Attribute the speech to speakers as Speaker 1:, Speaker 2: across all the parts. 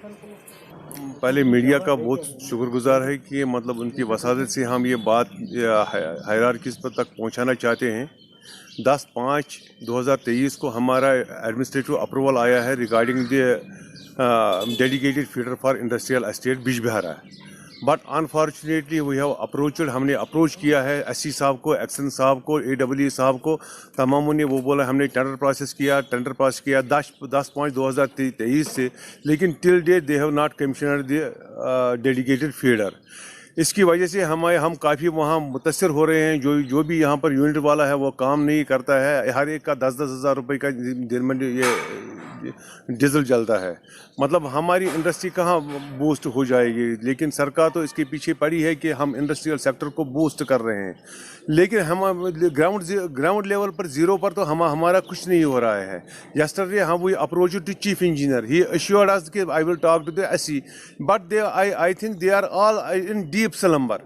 Speaker 1: पहले मीडिया का बहुत शुक्रगुजार है कि मतलब उनकी वसादत से हम ये बात हायरार्कीज़ पर तक पहुंचाना चाहते हैं। 10/5/2023 को हमारा एडमिनिस्ट्रेटिव अप्रूवल आया है regarding the dedicated feeder for industrial estate Bijbehara. But unfortunately we have approached, हमने अप्रोच किया है एससी साहब को, एक्सन साहब को, AEE साहब को, तमामों ने वो बोला हमने टेंडर प्रोसेस किया 10/5/2023 से, लेकिन till date they have not commissioned the dedicated feeder. इसकी वजह से हम काफ़ी वहाँ मुतासर हो रहे हैं। जो भी यहाँ पर यूनिट वाला है वो काम नहीं करता है। हर एक का 10-10 हज़ार रुपये का दिन में ये डीजल जलता है। मतलब हमारी इंडस्ट्री कहाँ बूस्ट हो जाएगी। लेकिन सरकार तो इसके पीछे पड़ी है कि हम इंडस्ट्रियल सेक्टर को बूस्ट कर रहे हैं, लेकिन हम ग्राउंड लेवल पर जीरो पर तो हमारा कुछ नहीं हो रहा है। यस्टरडे हम we approach to chief engineer, he assured us कि I will talk to the SC, but I think they are all in deep slumber.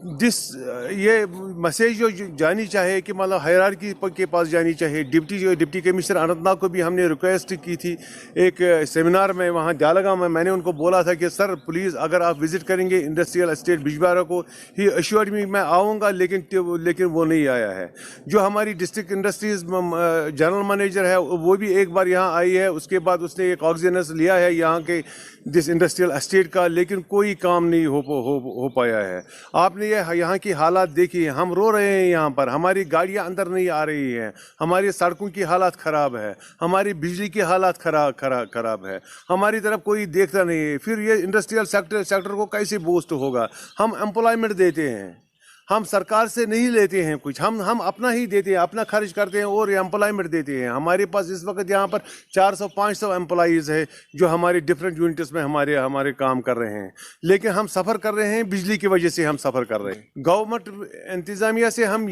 Speaker 1: ये मैसेज जो जानी चाहिए कि मतलब हायरार्की के पास जानी चाहिए। डिप्टी कमिश्नर अनंतनाग को भी हमने रिक्वेस्ट की थी एक सेमिनार में, वहाँ जालगा में। मैंने उनको बोला था कि सर प्लीज़ अगर आप विज़िट करेंगे इंडस्ट्रियल एस्टेट बिजबिहारा को, ही अश्योर्ड मी मैं आऊँगा, लेकिन वो नहीं आया है। जो हमारी डिस्ट्रिक्ट इंडस्ट्रीज जनरल मैनेजर है वो भी एक बार यहाँ आई है, उसके बाद उसने एक ऑक्सीजनस लिया है यहाँ के जिस इंडस्ट्रियल एस्टेट का, लेकिन कोई काम नहीं हो पाया है। आपने ये यहाँ की हालात देखी है, हम रो रहे हैं यहाँ पर। हमारी गाड़ियाँ अंदर नहीं आ रही हैं, हमारी सड़कों की हालात ख़राब है, हमारी बिजली की हालात खराब है, हमारी तरफ कोई देखता नहीं है। फिर ये इंडस्ट्रियल सेक्टर को कैसे बूस्ट होगा। हम एम्प्लॉयमेंट देते हैं, हम सरकार से नहीं लेते हैं कुछ, हम अपना ही देते हैं, अपना खर्च करते हैं और एम्प्लॉयमेंट देते हैं। हमारे पास इस वक्त यहाँ पर 400-500 एम्प्लॉइज़ है जो हमारे डिफरेंट यूनिट्स में हमारे काम कर रहे हैं, लेकिन हम सफ़र कर रहे हैं बिजली की वजह से। हम सफ़र कर रहे हैं। गवर्नमेंट इंतज़ामिया से हम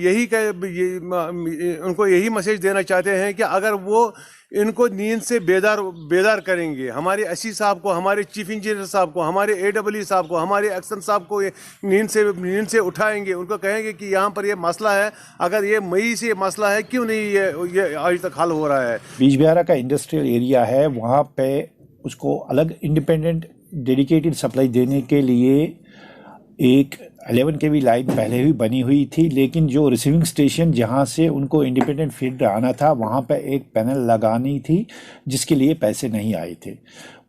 Speaker 1: उनको यही मैसेज देना चाहते हैं कि अगर वो इनको नींद से बेदार करेंगे, हमारे SC साहब को, हमारे चीफ इंजीनियर साहब को, हमारे AEE साहब को, हमारे एक्सन साहब को नींद से उठाएंगे, उनको कहेंगे कि यहाँ पर ये मसला है, अगर ये मई से मसला है क्यों नहीं ये आज तक हल हो रहा है।
Speaker 2: बिजबिहारा का इंडस्ट्रियल एरिया है, वहाँ पे उसको अलग इंडिपेंडेंट डेडिकेटेड सप्लाई देने के लिए एक 11 kV लाइन पहले भी बनी हुई थी, लेकिन जो रिसीविंग स्टेशन जहाँ से उनको इंडिपेंडेंट फीड आना था वहाँ पे एक पैनल लगानी थी, जिसके लिए पैसे नहीं आए थे।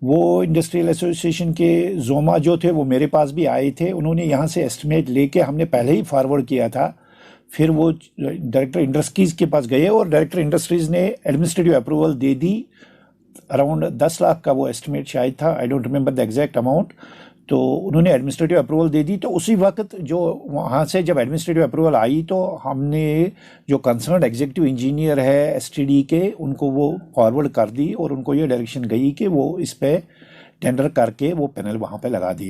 Speaker 2: वो इंडस्ट्रियल एसोसिएशन के जोमा जो थे वो मेरे पास भी आए थे, उन्होंने यहाँ से एस्टिमेट लेके हमने पहले ही फॉरवर्ड किया था। फिर वो डायरेक्टर इंडस्ट्रीज़ के पास गए और डायरेक्टर इंडस्ट्रीज़ ने एडमिनिस्ट्रेटिव अप्रूवल दे दी। अराउंड 10 लाख का वो एस्टिमेट शायद था, I don't remember the exact amount. तो उन्होंने एडमिनिस्ट्रेटिव अप्रूवल दे दी। तो उसी वक्त जो वहाँ से जब एडमिनिस्ट्रेटिव अप्रूवल आई तो हमने जो कंसर्न एग्जीक्यूटिव इंजीनियर है STD के, उनको वो फॉरवर्ड कर दी और उनको ये डायरेक्शन गई कि वो इस पे टेंडर करके वो पैनल वहाँ पे लगा दिए।